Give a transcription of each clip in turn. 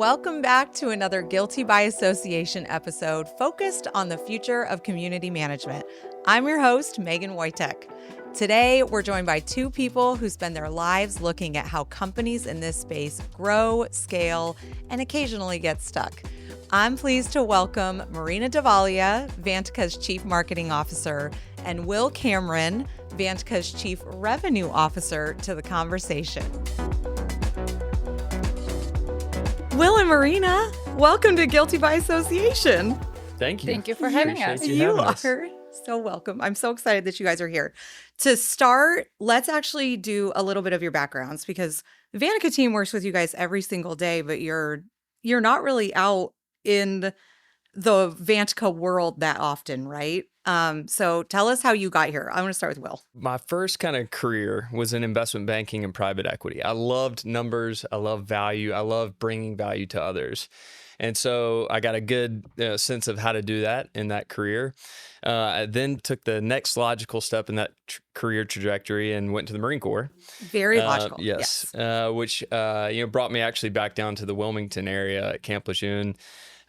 Welcome back to another Guilty by Association episode focused on the future of community management. I'm your host, Maegan Woytek. Today, we're joined by two people who spend their lives looking at how companies in this space grow, scale, and occasionally get stuck. I'm pleased to welcome Marina Devalia, Vantaca's Chief Marketing Officer, and Will Cameron, Vantaca's Chief Revenue Officer, to the conversation. Will and Marina, welcome to Guilty by Association. Thank you. Thank you for having us. You are so welcome. I'm so excited that you guys are here. To start, let's actually do a little bit of your backgrounds, because the Vantaca team works with you guys every single day, but you're not really out in the Vantaca world that often, right? So tell us how you got here. I want to start with Will. My first kind of career was in investment banking and private equity. I loved numbers. I love value. I love bringing value to others. And so I got a good sense of how to do that in that career. I then took the next logical step in that career trajectory and went to the Marine Corps. Very logical. Yes. Which brought me actually back down to the Wilmington area at Camp Lejeune.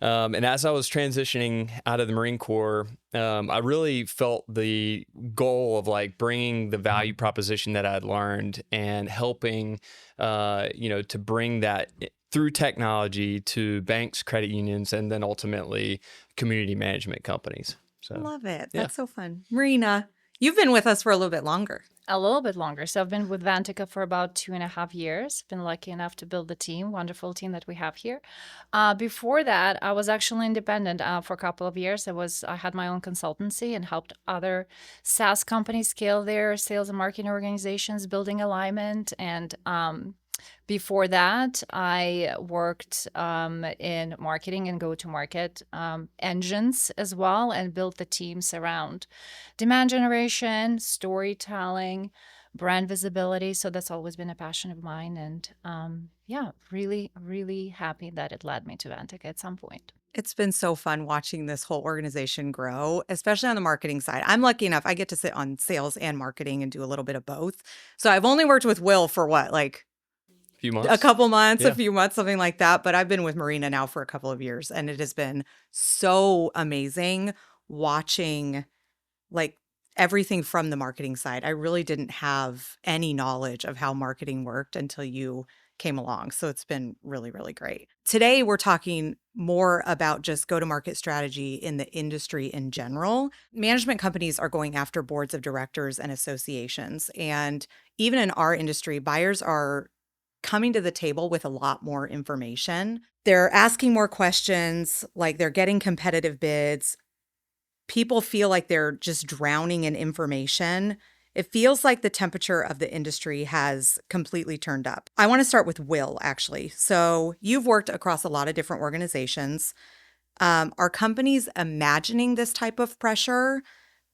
And as I was transitioning out of the Marine Corps, I really felt the goal of like bringing the value proposition that I'd learned and helping, to bring that through technology to banks, credit unions, and then ultimately community management companies. So, love it. That's so fun. Marina, you've been with us for a little bit longer. A little bit longer. So I've been with Vantaca for about 2.5 years. Been lucky enough to build the team, wonderful team that we have here. Before that, I was actually independent for a couple of years. I had my own consultancy and helped other SaaS companies scale their sales and marketing organizations, building alignment. And before that, I worked in marketing and go-to-market engines as well, and built the teams around demand generation, storytelling, brand visibility. So that's always been a passion of mine. And really, really happy that it led me to Vantaca at some point. It's been so fun watching this whole organization grow, especially on the marketing side. I'm lucky enough, I get to sit on sales and marketing and do a little bit of both. So I've only worked with Will for few months. A couple months, a few months, something like that. But I've been with Marina now for a couple of years, and it has been so amazing watching everything from the marketing side. I really didn't have any knowledge of how marketing worked until you came along. So it's been really, really great. Today, we're talking more about just go-to-market strategy in the industry in general. Management companies are going after boards of directors and associations. And even in our industry, buyers are coming to the table with a lot more information. They're asking more questions, they're getting competitive bids. People feel like they're just drowning in information. It feels like the temperature of the industry has completely turned up. I want to start with Will, actually. So you've worked across a lot of different organizations. Are companies imagining this type of pressure,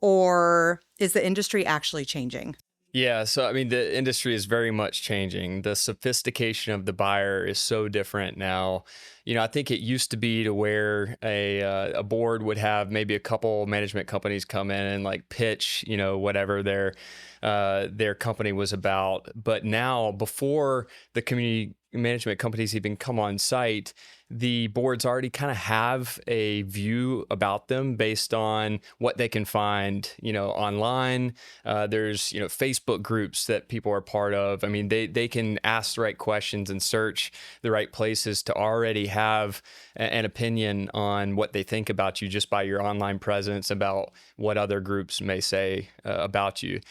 or is the industry actually changing? Yeah, so I mean, the industry is very much changing. The sophistication of the buyer is so different now. I think it used to be to where a board would have maybe a couple management companies come in and pitch, whatever their company was about. But now, before the community management companies even come on site, the boards already kind of have a view about them based on what they can find, online. There's, Facebook groups that people are part of. I mean, they can ask the right questions and search the right places to already have an opinion on what they think about you just by your online presence, about what other groups may say about you.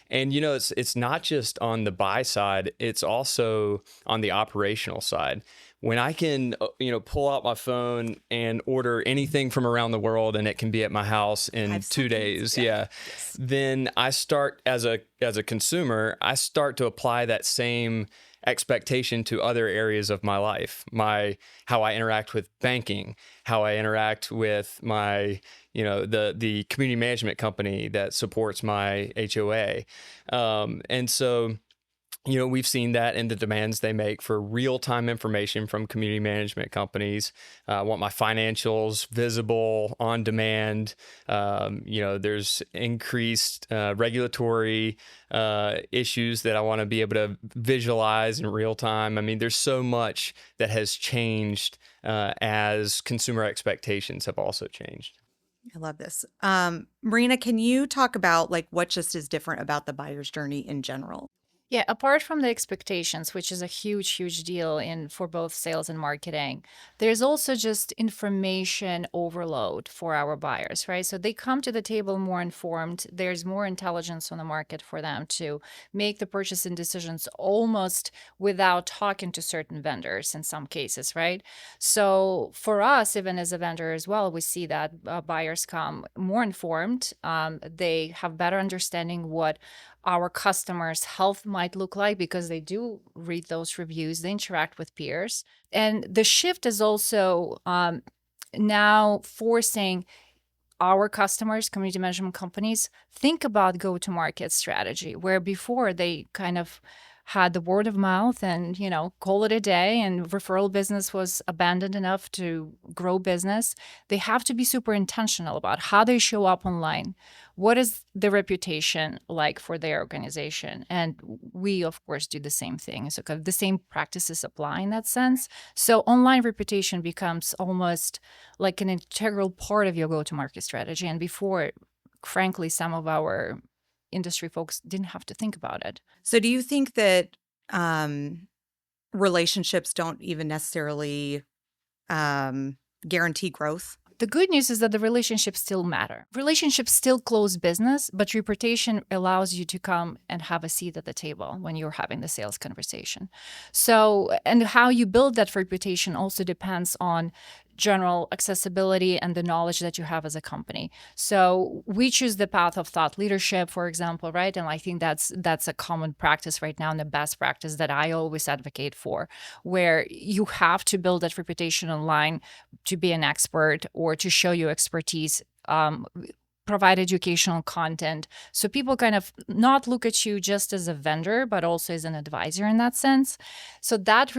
And, it's not just on the buy side, it's also on the operational side. When I can, pull out my phone and order anything from around the world and it can be at my house in 2 days, yes. Then I start as a consumer, I start to apply that same expectation to other areas of my life, how I interact with banking, how I interact with my, the community management company that supports my HOA. And so We've seen that in the demands they make for real-time information from community management companies. I want my financials visible, on demand. There's increased regulatory issues that I want to be able to visualize in real time. I mean, there's so much that has changed as consumer expectations have also changed. I love this. Marina, can you talk about like what just is different about the buyer's journey in general? Yeah, apart from the expectations, which is a huge, huge deal in for both sales and marketing, there's also just information overload for our buyers, right? So they come to the table more informed. There's more intelligence on the market for them to make the purchasing decisions almost without talking to certain vendors in some cases, right? So for us, even as a vendor as well, we see that buyers come more informed. They have better understanding what our customers' health might look like because they do read those reviews, they interact with peers. And the shift is also now forcing our customers, community management companies, think about go-to-market strategy, where before they kind of had the word of mouth and, call it a day, and referral business was abandoned enough to grow business. They have to be super intentional about how they show up online. What is the reputation like for their organization? And we, of course, do the same thing. So kind of the same practices apply in that sense. So online reputation becomes almost like an integral part of your go-to-market strategy. And before, frankly, some of our industry folks didn't have to think about it. So do you think that relationships don't even necessarily guarantee growth? The good news is that the relationships still matter. Relationships still close business, but reputation allows you to come and have a seat at the table when you're having the sales conversation. So, and how you build that reputation also depends on general accessibility and the knowledge that you have as a company. So we choose the path of thought leadership, for example, right? And I think that's a common practice right now and the best practice that I always advocate for, where you have to build that reputation online to be an expert or to show your expertise. Provide educational content so people kind of not look at you just as a vendor, but also as an advisor in that sense. So that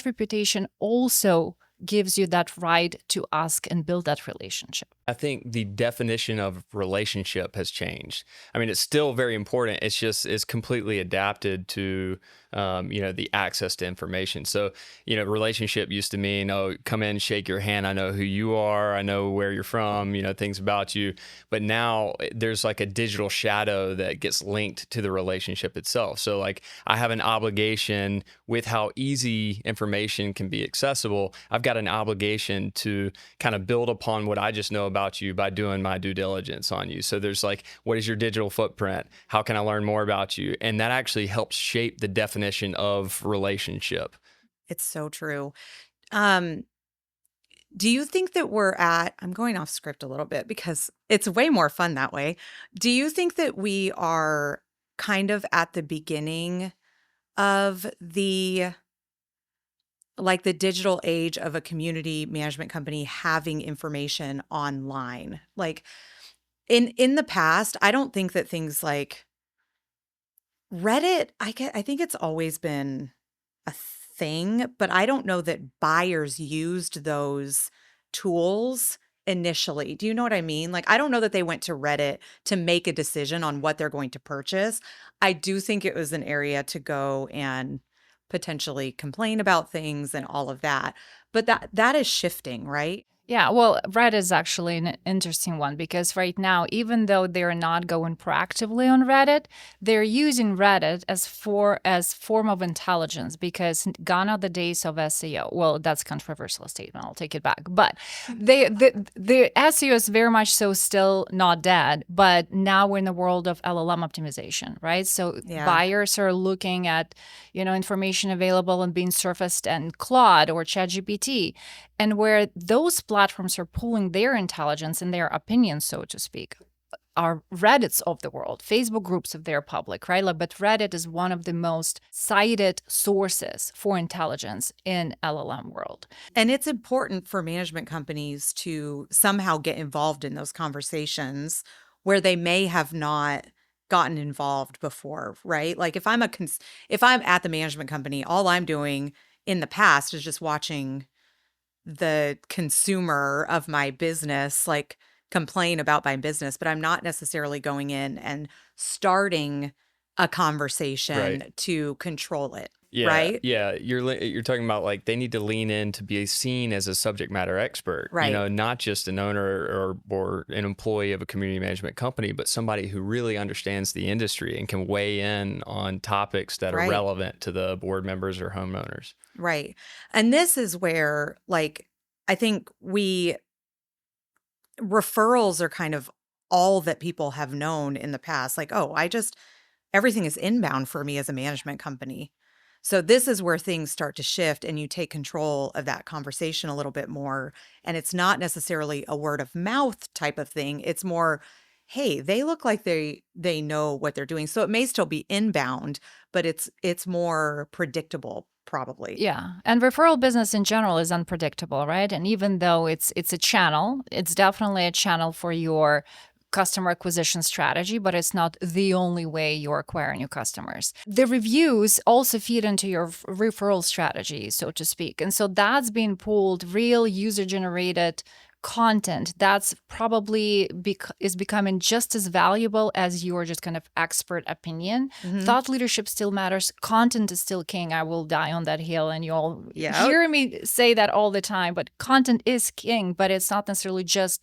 reputation also gives you that right to ask and build that relationship. I think the definition of relationship has changed. I mean, it's still very important. It's completely adapted to, the access to information. So, relationship used to mean, oh, come in, shake your hand. I know who you are. I know where you're from, things about you. But now there's like a digital shadow that gets linked to the relationship itself. So like I have an obligation with how easy information can be accessible. I've got an obligation to kind of build upon what I just know about you by doing my due diligence on you. So there's like, what is your digital footprint? How can I learn more about you? And that actually helps shape the definition of relationship. It's so true. Do you think that I'm going off script a little bit because it's way more fun that way. Do you think that we are kind of at the beginning of the digital age of a community management company having information online? Like in the past, I don't think that things like Reddit, I think it's always been a thing, but I don't know that buyers used those tools initially. Do you know what I mean? Like, I don't know that they went to Reddit to make a decision on what they're going to purchase. I do think it was an area to go and potentially complain about things and all of that. But that is shifting, right? Yeah, well, Reddit is actually an interesting one because right now, even though they're not going proactively on Reddit, they're using Reddit as form of intelligence because gone are the days of SEO. Well, that's a controversial statement. I'll take it back. But the SEO is very much so still not dead. But now we're in the world of LLM optimization, right? So buyers are looking at information available and being surfaced in Claude or ChatGPT, and where those platforms are pulling their intelligence and their opinions, so to speak, are Reddits of the world, Facebook groups of their public, right? But Reddit is one of the most cited sources for intelligence in LLM world. And it's important for management companies to somehow get involved in those conversations where they may have not gotten involved before, right? Like if I'm at the management company, all I'm doing in the past is just watching the consumer of my business like complain about my business, but I'm not necessarily going in and starting a Right. conversation to control it, Yeah, right? yeah. You're talking about like they need to lean in to be seen as a subject matter expert. Right. Not just an owner or an employee of a community management company, but somebody who really understands the industry and can weigh in on topics that are Right. relevant to the board members or homeowners. Right. And this is where like I think referrals are kind of all that people have known in the past. Like, oh, everything is inbound for me as a management company. So this is where things start to shift and you take control of that conversation a little bit more. And it's not necessarily a word of mouth type of thing. It's more, hey, they look like they know what they're doing. So it may still be inbound, but it's more predictable probably. Yeah. And referral business in general is unpredictable, right? And even though it's a channel, it's definitely a channel for your customer acquisition strategy, but it's not the only way you're acquiring new customers. The reviews also feed into your referral strategy, so to speak. And so that's being pulled real user generated content that's probably is becoming just as valuable as your just kind of expert opinion. Mhm. Thought leadership still matters. Content is still king. I will die on that hill, and you all Yep. hear me say that all the time. But content is king, but it's not necessarily just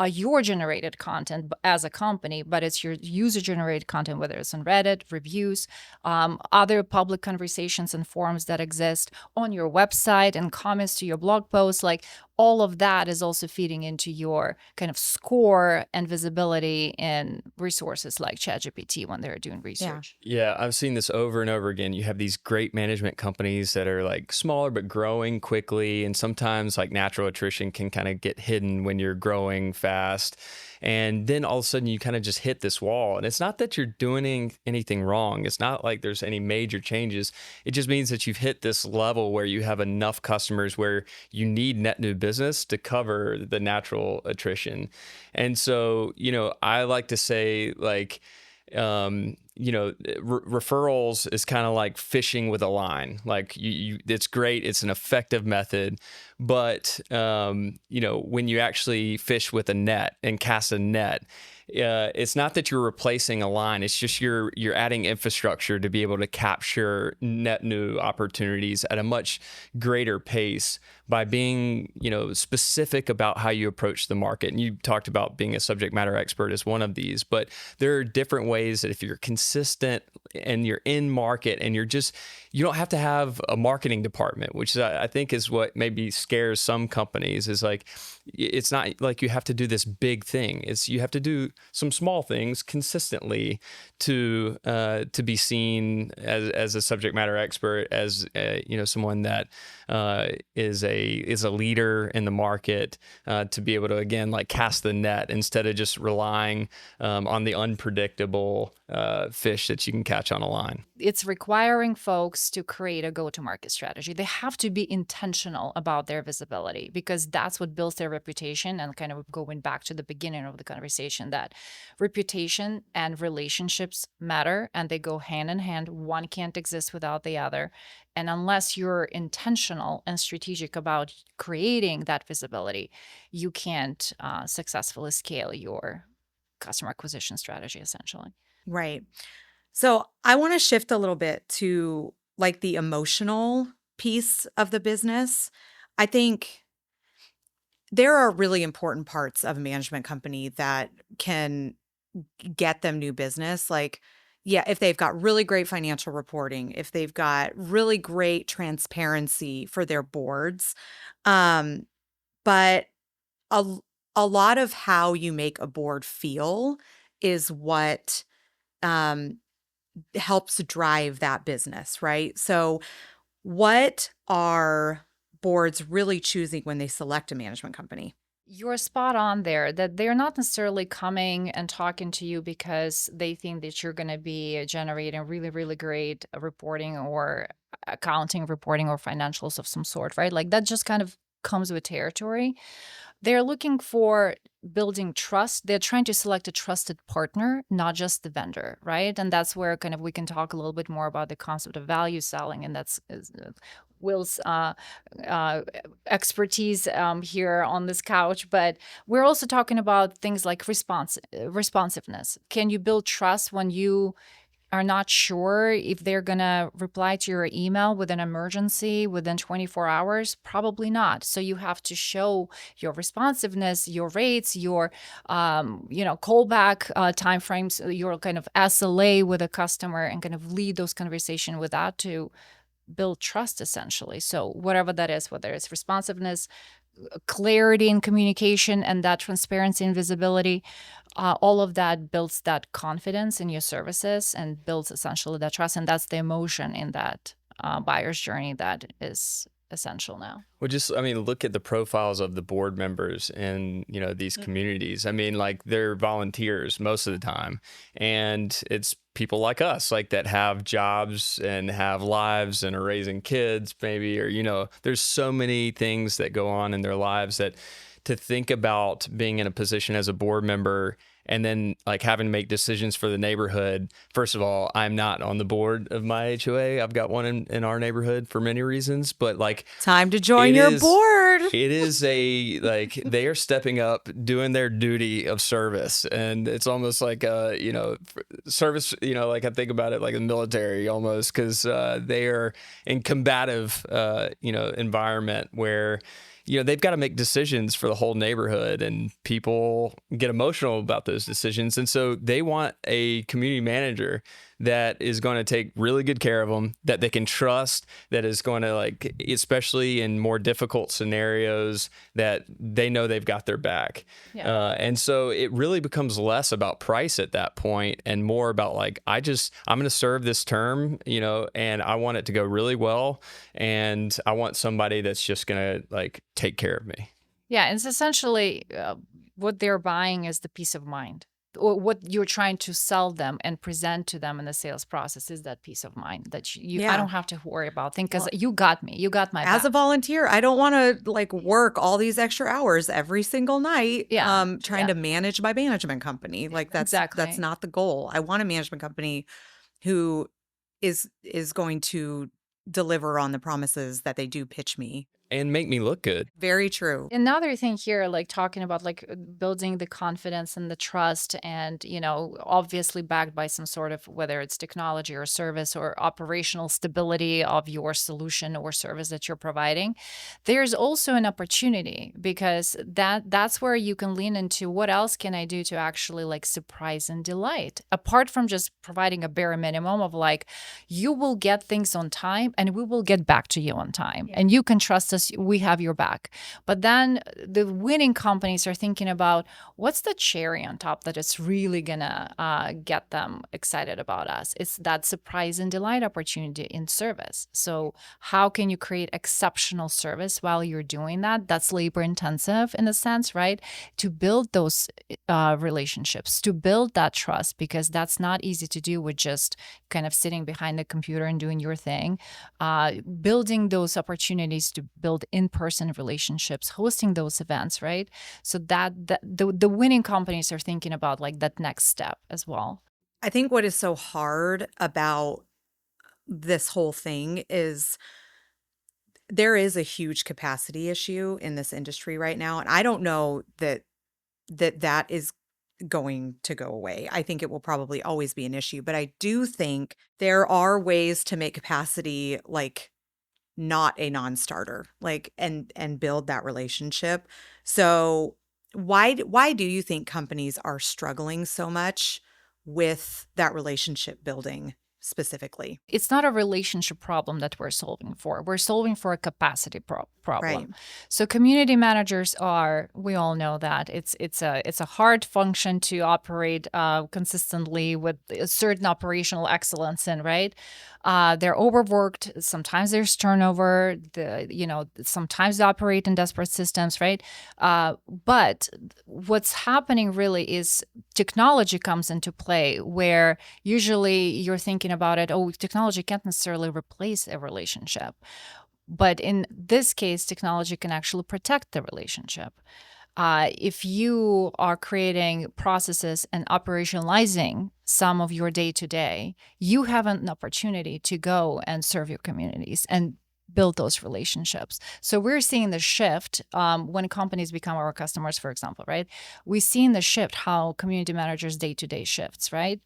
your generated content as a company, but it's your user generated content, whether it's on Reddit, reviews, other public conversations and forums that exist on your website, and comments to your blog posts. Like all of that is also feeding into your kind of score and visibility in resources like ChatGPT when they're doing research. Yeah, I've seen this over and over again. You have these great management companies that are like smaller but growing quickly. And sometimes like natural attrition can kind of get hidden when you're growing fast. And then all of a sudden you kind of just hit this wall. And it's not that you're doing anything wrong. It's not like there's any major changes. It just means that you've hit this level where you have enough customers where you need net new business to cover the natural attrition. And so, I like to say like, referrals is kind of like fishing with a line. Like it's great. It's an effective method. But, when you actually fish with a net and cast a net, it's not that you're replacing a line. It's just you're adding infrastructure to be able to capture net new opportunities at a much greater pace by being, specific about how you approach the market. And you talked about being a subject matter expert as one of these, but there are different ways that if you're consistent and you're in market and you don't have to have a marketing department, which I think is what maybe scares some companies, is like, it's not like you have to do this big thing. It's you have to do some small things consistently to be seen as a subject matter expert, as someone that is a leader in the market, to be able to again like cast the net instead of just relying on the unpredictable fish that you can catch on a line. It's requiring folks to create a go-to-market strategy. They have to be intentional about their visibility, because that's what builds their reputation. And kind of going back to the beginning of the conversation, that reputation and relationships matter and they go hand in hand. One can't exist without the other. And unless you're intentional and strategic about creating that visibility, you can't successfully scale your customer acquisition strategy, essentially. Right. So I want to shift a little bit to like the emotional piece of the business. I think there are really important parts of a management company that can get them new business. Like, yeah, if they've got really great financial reporting, if they've got really great transparency for their boards. But a, a lot of how you make a board feel is what helps drive that business, right? So, what are boards really choosing when they select a management company? You're spot on there, that they're not necessarily coming and talking to you because they think that you're going to be generating really, really great reporting or accounting reporting or financials of some sort, right? Like that just kind of comes with territory. They're looking for building trust. They're trying to select a trusted partner, not just the vendor, right? And that's where kind of we can talk a little bit more about the concept of value selling, and that's Will's uh, expertise here on this couch. But we're also talking about things like responsiveness. Can you build trust when you are not sure if they're going to reply to your email with an emergency within 24 hours? Probably not. So you have to show your responsiveness, your rates, your callback timeframes, your kind of SLA with a customer, and kind of lead those conversations with that to build trust, essentially. So whatever that is, whether it's responsiveness, clarity in communication, and that transparency and visibility, all of that builds that confidence in your services and builds essentially that trust. And that's the emotion in that buyer's journey that is essential now. Well, just, I mean, look at the profiles of the board members in, these communities. I mean, like, they're volunteers most of the time. And it's people like us, like, that have jobs and have lives and are raising kids, maybe, or, there's so many things that go on in their lives that to think about being in a position as a board member and then like having to make decisions for the neighborhood. First of all, I'm not on the board of my HOA. I've got one in our neighborhood for many reasons, but like, time to join your board. It is they are stepping up, doing their duty of service. And it's almost like, service, like I think about it like the military almost, because they are in combative, environment where, they've got to make decisions for the whole neighborhood, and people get emotional about those decisions. And so they want a community manager that is going to take really good care of them, that they can trust, that is going to, like, especially in more difficult scenarios, that they know they've got their back. Yeah. And so it really becomes less about price at that point and more about like, I'm going to serve this term, and I want it to go really well. And I want somebody that's just going to like take care of me. Yeah. It's essentially what they're buying is the peace of mind. Or what you're trying to sell them and present to them in the sales process is that peace of mind that I don't have to worry about things, because you got me. You got my back. As a volunteer, I don't want to like work all these extra hours every single night trying to manage my management company. Like that's not the goal. I want a management company who is going to deliver on the promises that they do pitch me. And make me look good. Very true. Another thing here, like talking about like building the confidence and the trust and, obviously backed by some sort of, whether it's technology or service or operational stability of your solution or service that you're providing. There's also an opportunity, because that's where you can lean into what else can I do to actually like surprise and delight, apart from just providing a bare minimum of like, you will get things on time and we will get back to you on time. Yeah. And you can trust us. We have your back. But then the winning companies are thinking about what's the cherry on top that is really gonna get them excited about us. It's that surprise and delight opportunity in service. So how can you create exceptional service while you're doing that? That's labor intensive in a sense, right? To build those relationships, to build that trust, because that's not easy to do with just kind of sitting behind the computer and doing your thing. Building those opportunities to build in-person relationships, hosting those events, right? So that the winning companies are thinking about like that next step as well. I think what is so hard about this whole thing is there is a huge capacity issue in this industry right now. And I don't know that is going to go away. I think it will probably always be an issue, but I do think there are ways to make capacity like not a non-starter, like, and build that relationship. So why do you think companies are struggling so much with that relationship building specifically? It's not a relationship problem that we're solving for. We're solving for a capacity problem. Right. So community managers we all know that it's a hard function to operate consistently with a certain operational excellence in, right? They're overworked. Sometimes there's turnover. Sometimes they operate in desperate systems, right? But what's happening really is technology comes into play, where usually you're thinking about it, technology can't necessarily replace a relationship. But in this case, technology can actually protect the relationship. If you are creating processes and operationalizing some of your day to day, you have an opportunity to go and serve your communities and build those relationships. So we're seeing the shift when companies become our customers, for example, right? We've seen the shift how community managers day to day shifts, right?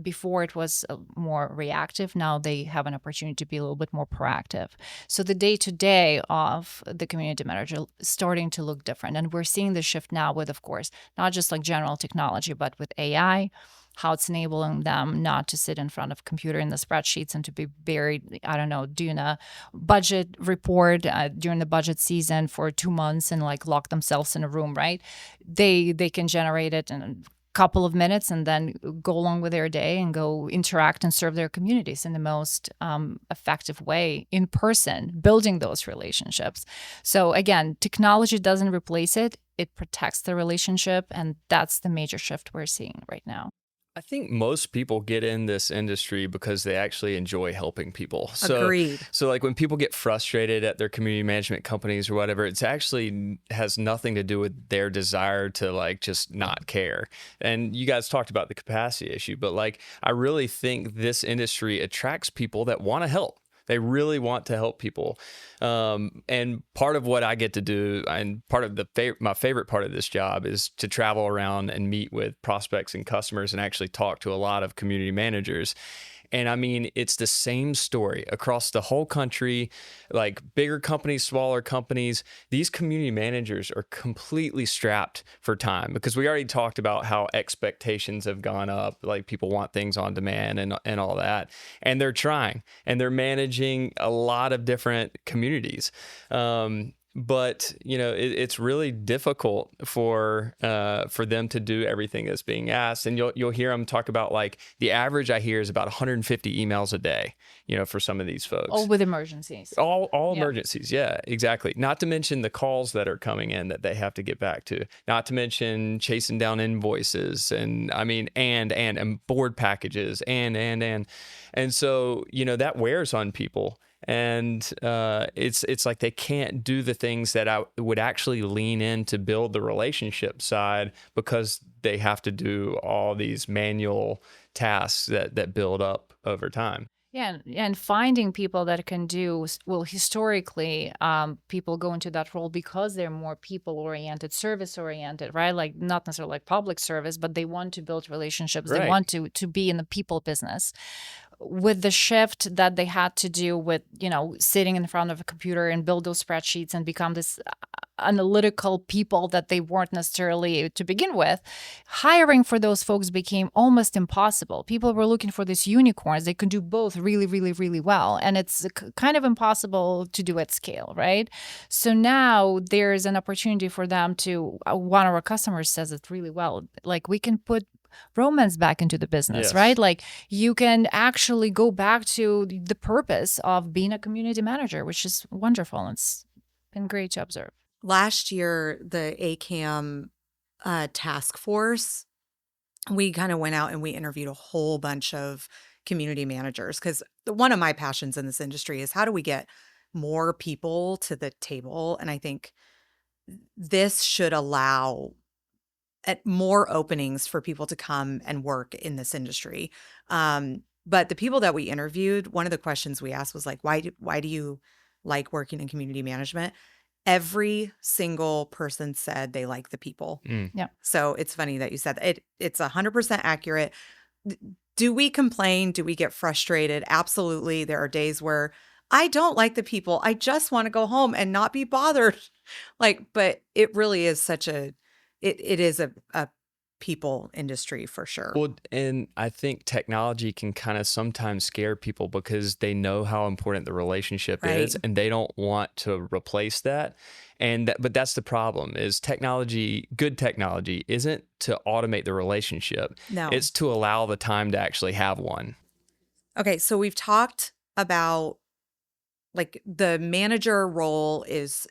Before it was more reactive. Now they have an opportunity to be a little bit more proactive. So the day to day of the community manager is starting to look different. And we're seeing the shift now with, of course, not just like general technology, but with AI, how it's enabling them not to sit in front of a computer in the spreadsheets and to be buried, I don't know, doing a budget report during the budget season for 2 months and like lock themselves in a room, right? They can generate it in a couple of minutes and then go along with their day and go interact and serve their communities in the most effective way in person, building those relationships. So again, technology doesn't replace it. It protects the relationship. And that's the major shift we're seeing right now. I think most people get in this industry because they actually enjoy helping people. Agreed. So like when people get frustrated at their community management companies or whatever, it's actually has nothing to do with their desire to like just not care. And you guys talked about the capacity issue, but like I really think this industry attracts people that want to help. They really want to help people. And part of what I get to do, and part of my favorite part of this job, is to travel around and meet with prospects and customers and actually talk to a lot of community managers. And I mean, it's the same story across the whole country, like bigger companies, smaller companies. These community managers are completely strapped for time because we already talked about how expectations have gone up. Like people want things on demand and all that. And they're trying and they're managing a lot of different communities. But it's really difficult for them to do everything that's being asked, and you'll hear them talk about like the average I hear is about 150 emails a day, for some of these folks. All with emergencies. All Yeah. emergencies, yeah, exactly. Not to mention the calls that are coming in that they have to get back to. Not to mention chasing down invoices, and I mean, and board packages, and so that wears on people. And it's like they can't do the things that I would actually lean in to build the relationship side because they have to do all these manual tasks that build up over time. Yeah, and finding people that can do well. Historically, people go into that role because they're more people-oriented, service-oriented, right? Like not necessarily like public service, but they want to build relationships. They Right. want to be in the people business. With the shift that they had to do with, sitting in front of a computer and build those spreadsheets and become this analytical people that they weren't necessarily to begin with, hiring for those folks became almost impossible. People were looking for these unicorns. They could do both really, really, really well. And it's kind of impossible to do at scale, right? So now there's an opportunity for them to, one of our customers says it really well, like we can put romance back into the business, Yes. right? Like you can actually go back to the purpose of being a community manager, which is wonderful. It's been great to observe. Last year, the ACAM task force, we kind of went out and we interviewed a whole bunch of community managers because one of my passions in this industry is how do we get more people to the table? And I think this should allow more openings for people to come and work in this industry. But the people that we interviewed, one of the questions we asked was like, why do you like working in community management? Every single person said they like the people. Mm. Yeah. So it's funny that you said that. It's 100% accurate. Do we complain? Do we get frustrated? Absolutely. There are days where I don't like the people. I just want to go home and not be bothered. But it really is it is a people industry for sure. Well, and I think technology can kind of sometimes scare people because they know how important the relationship is, Right. and they don't want to replace that. But that's the problem: is technology, good technology, isn't to automate the relationship. No. It's to allow the time to actually have one. Okay, so we've talked about like the manager role is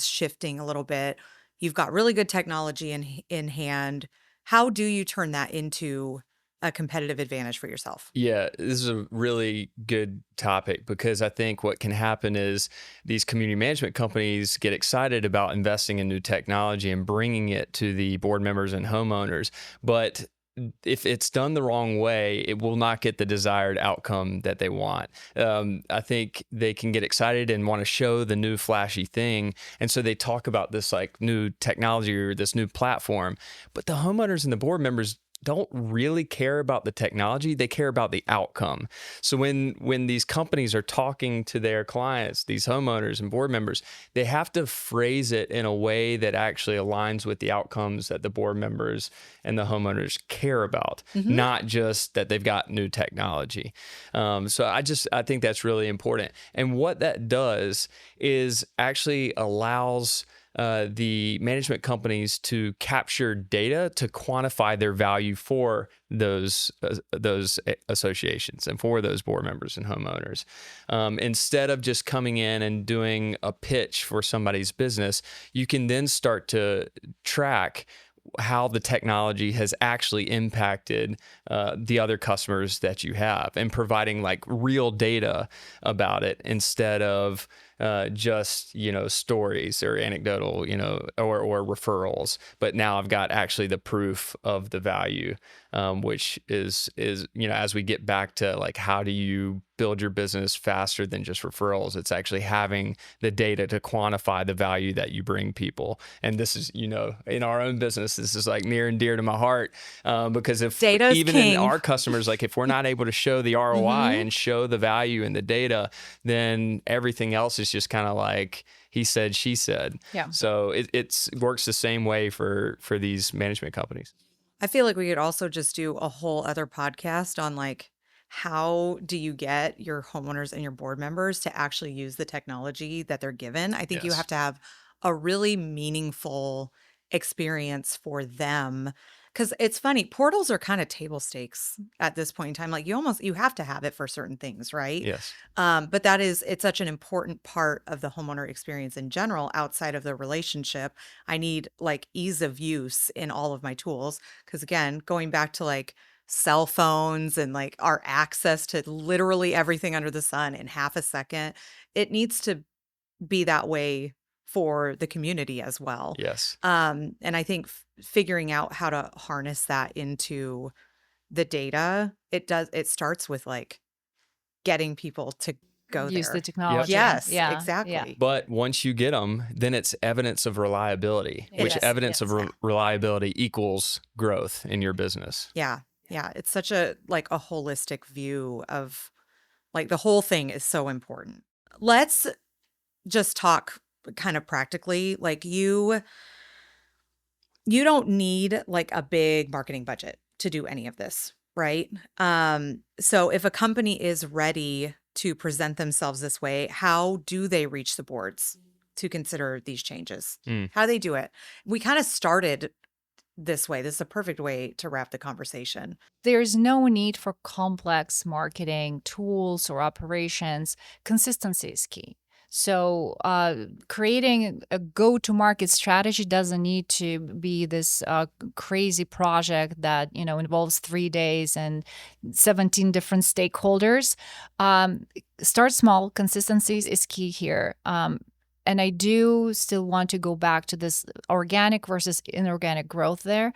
shifting a little bit. You've got really good technology in hand. How do you turn that into a competitive advantage for yourself? Yeah, this is a really good topic because I think what can happen is these community management companies get excited about investing in new technology and bringing it to the board members and homeowners. But if it's done the wrong way, it will not get the desired outcome that they want. I think they can get excited and want to show the new flashy thing. And so they talk about this like new technology or this new platform, but the homeowners and the board members don't really care about the technology. They care about the outcome. So when these companies are talking to their clients, these homeowners and board members, they have to phrase it in a way that actually aligns with the outcomes that the board members and the homeowners care about, not just that they've got new technology. So I think that's really important. And what that does is actually allows the management companies to capture data to quantify their value for those associations and for those board members and homeowners. Instead of just coming in and doing a pitch for somebody's business, you can then start to track how the technology has actually impacted the other customers that you have and providing like real data about it instead of just, stories or anecdotal, or referrals. But now I've got actually the proof of the value, which is, as we get back to like, how do you build your business faster than just referrals? It's actually having the data to quantify the value that you bring people. And this is, in our own business, this is like near and dear to my heart, because if Data's even king. in our customers, like if we're not able to show the ROI and show the value in the data, then everything else is just kind of like he said, she said. Yeah. So it works the same way for these management companies. I feel like we could also just do a whole other podcast on like, how do you get your homeowners and your board members to actually use the technology that they're given? I think you Yes. have to have a really meaningful experience for them. Because it's funny, portals are kind of table stakes at this point in time. Like you have to have it for certain things, right? Yes. But it's such an important part of the homeowner experience in general, outside of the relationship. I need like ease of use in all of my tools. Because again, going back to like cell phones and like our access to literally everything under the sun in half a second, it needs to be that way for the community as well. Yes. And I think figuring out how to harness that into the data, it starts with like getting people to go Use there. the technology. Yes, Yeah. exactly. Yeah. But once you get them, then it's evidence of reliability, which Yes, evidence of yes. reliability equals growth in your business. Yeah. Yeah. It's such a holistic view of like the whole thing is so important. Let's just talk kind of practically. Like you don't need like a big marketing budget to do any of this, right? So if a company is ready to present themselves this way, how do they reach the boards to consider these changes? How do they do it? We kind of started this way. This is a perfect way to wrap the conversation. There's no need for complex marketing tools or operations. Consistency is key. So creating a go-to-market strategy doesn't need to be this crazy project that involves 3 days and 17 different stakeholders. Start small. Consistency is key here. And I do still want to go back to this organic versus inorganic growth there.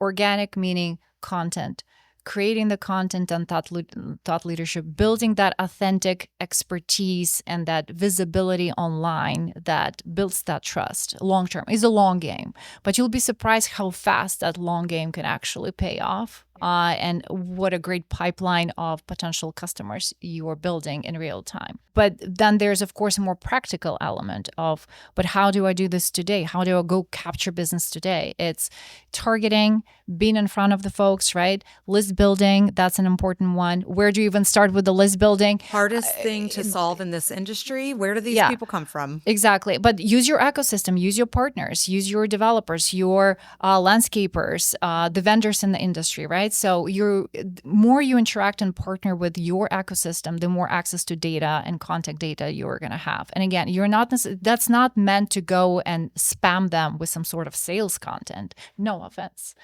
Organic meaning content. Creating the content and thought leadership, building that authentic expertise and that visibility online that builds that trust long term is a long game. But you'll be surprised how fast that long game can actually pay off. And what a great pipeline of potential customers you are building in real time. But then there's, of course, a more practical element of, but how do I do this today? How do I go capture business today? It's targeting, being in front of the folks, right? List building, that's an important one. Where do you even start with the list building? Hardest thing to solve in this industry. Where do these people come from? Exactly. But use your ecosystem, use your partners, use your developers, your landscapers, the vendors in the industry, right? So more you interact and partner with your ecosystem, the more access to data and contact data you're going to have. And again, that's not meant to go and spam them with some sort of sales content. No offense.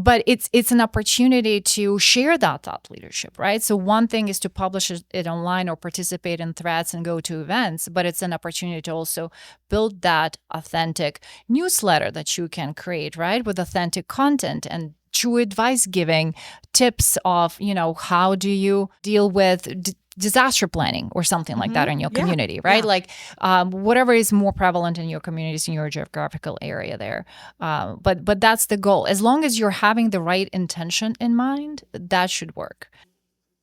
but it's an opportunity to share that thought leadership, right? So one thing is to publish it online or participate in threads and go to events, but it's an opportunity to also build that authentic newsletter that you can create, right, with authentic content and true advice giving, tips of, how do you deal with disaster planning or something like that in your community, right? Yeah. Like whatever is more prevalent in your communities, in your geographical area there. But that's the goal. As long as you're having the right intention in mind, that should work.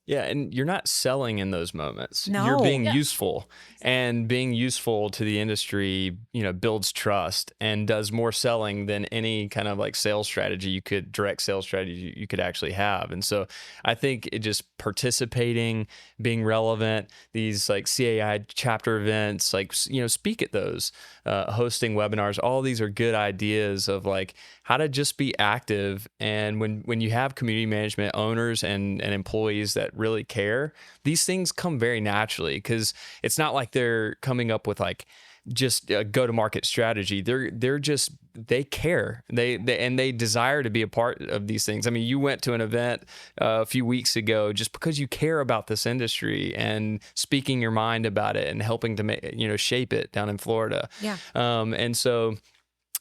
Yeah, and you're not selling in those moments. No. You're being Yeah. useful, and being useful to the industry, builds trust and does more selling than any kind of like direct sales strategy you could actually have. And so I think it just participating, being relevant, these like CAI chapter events, like, speak at those, hosting webinars, all these are good ideas of like how to just be active. And when you have community management owners and employees that really care, these things come very naturally, because it's not like they're coming up with like just a go-to-market strategy. They care. They desire to be a part of these things. I mean, you went to an event a few weeks ago just because you care about this industry and speaking your mind about it and helping to shape it down in Florida. Yeah. And so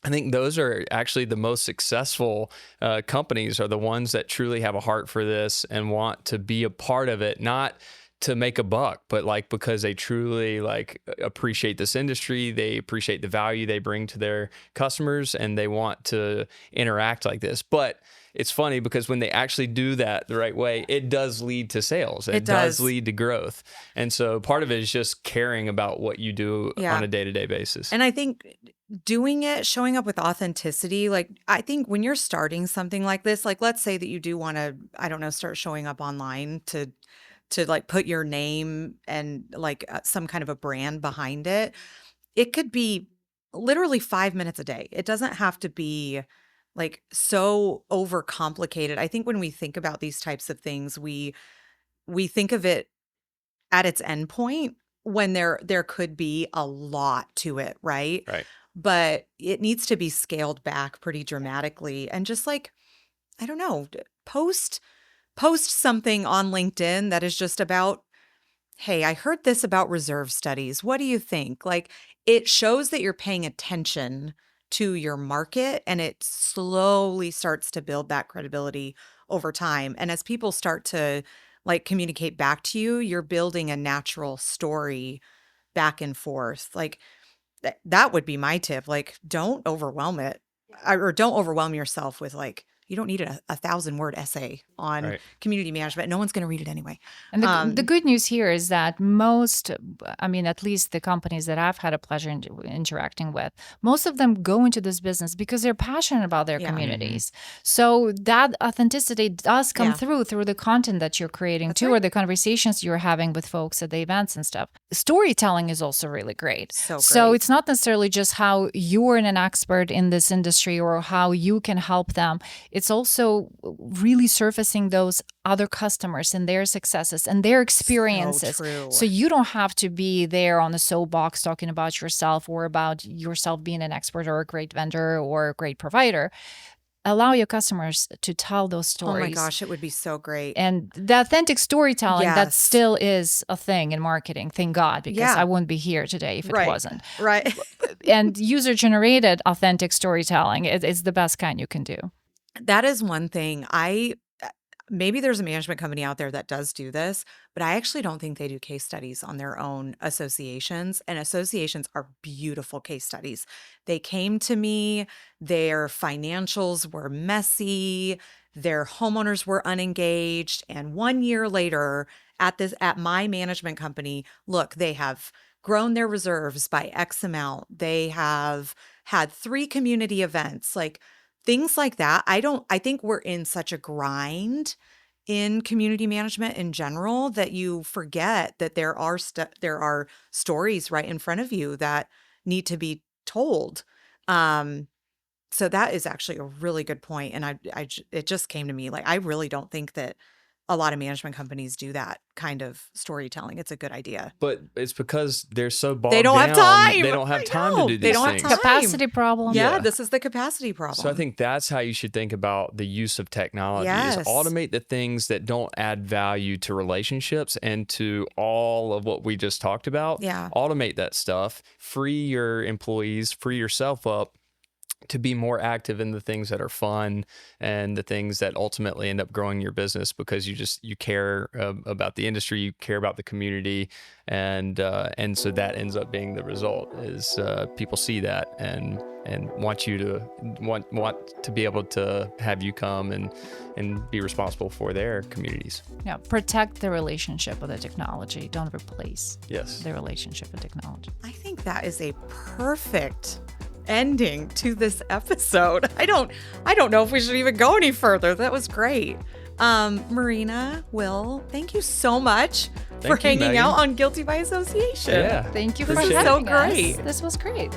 I think those are actually the most successful companies, are the ones that truly have a heart for this and want to be a part of it, not to make a buck, but like because they truly like appreciate this industry, they appreciate the value they bring to their customers, and they want to interact like this. But it's funny because when they actually do that the right way, it does lead to sales. It does lead to growth. And so part of it is just caring about what you do on a day-to-day basis. And I think doing it, showing up with authenticity, like I think when you're starting something like this, like let's say that you do want to, I don't know, start showing up online to like put your name and like some kind of a brand behind it. It could be literally 5 minutes a day. It doesn't have to be like so overcomplicated. I think when we think about these types of things, we think of it at its end point when there could be a lot to it, right? Right. But it needs to be scaled back pretty dramatically, and just like, I don't know, post something on LinkedIn that is just about, hey, I heard this about reserve studies. What do you think? Like, it shows that you're paying attention to your market, and it slowly starts to build that credibility over time. And as people start to like communicate back to you, you're building a natural story back and forth. Like that would be my tip. Like, don't overwhelm it, or don't overwhelm yourself with like, you don't need a 1,000-word essay on community management. No one's going to read it anyway. And the good news here is that most, I mean, at least the companies that I've had a pleasure in interacting with, most of them go into this business because they're passionate about their communities. So that authenticity does come through the content that you're creating too, or the conversations you're having with folks at the events and stuff. Storytelling is also really great. So it's not necessarily just how you're an expert in this industry or how you can help them. It's also really surfacing those other customers and their successes and their experiences. So you don't have to be there on the soapbox talking about yourself or about yourself being an expert or a great vendor or a great provider. Allow your customers to tell those stories. Oh my gosh, it would be so great. And the authentic storytelling, that still is a thing in marketing, thank God, because I wouldn't be here today if it wasn't. Right. And user-generated authentic storytelling is the best kind you can do. That is one thing. Maybe there's a management company out there that does do this, but I actually don't think they do case studies on their own associations. And associations are beautiful case studies. They came to me, their financials were messy, their homeowners were unengaged, and 1 year later at my management company, look, they have grown their reserves by X amount. They have had 3 community events. Like, things like that. I think we're in such a grind in community management in general that you forget that there are stories right in front of you that need to be told. So that is actually a really good point. And it just came to me, like, I really don't think that a lot of management companies do that kind of storytelling. It's a good idea. But it's because they're so bogged They don't have down. time. They don't have I time know. to do They these don't have things. time. Capacity problem. Yeah, Yeah. this is the capacity problem. So I think that's how you should think about the use of technology Yes. is automate the things that don't add value to relationships and to all of what we just talked about. Yeah. Automate that stuff, free your employees, free yourself up to be more active in the things that are fun and the things that ultimately end up growing your business because you care about the industry, you care about the community, and so that ends up being the result is people see that and want you to want to be able to have you come and be responsible for their communities. Yeah, protect the relationship with the technology. Don't replace Yes. the relationship with technology. I think that is a perfect ending to this episode. I don't know if we should even go any further. That was great. Marina, Will, thank you so much for Thank you, hanging Maegan. out on Guilty by Association. Yeah. Thank you for This is having so us. great. This was great.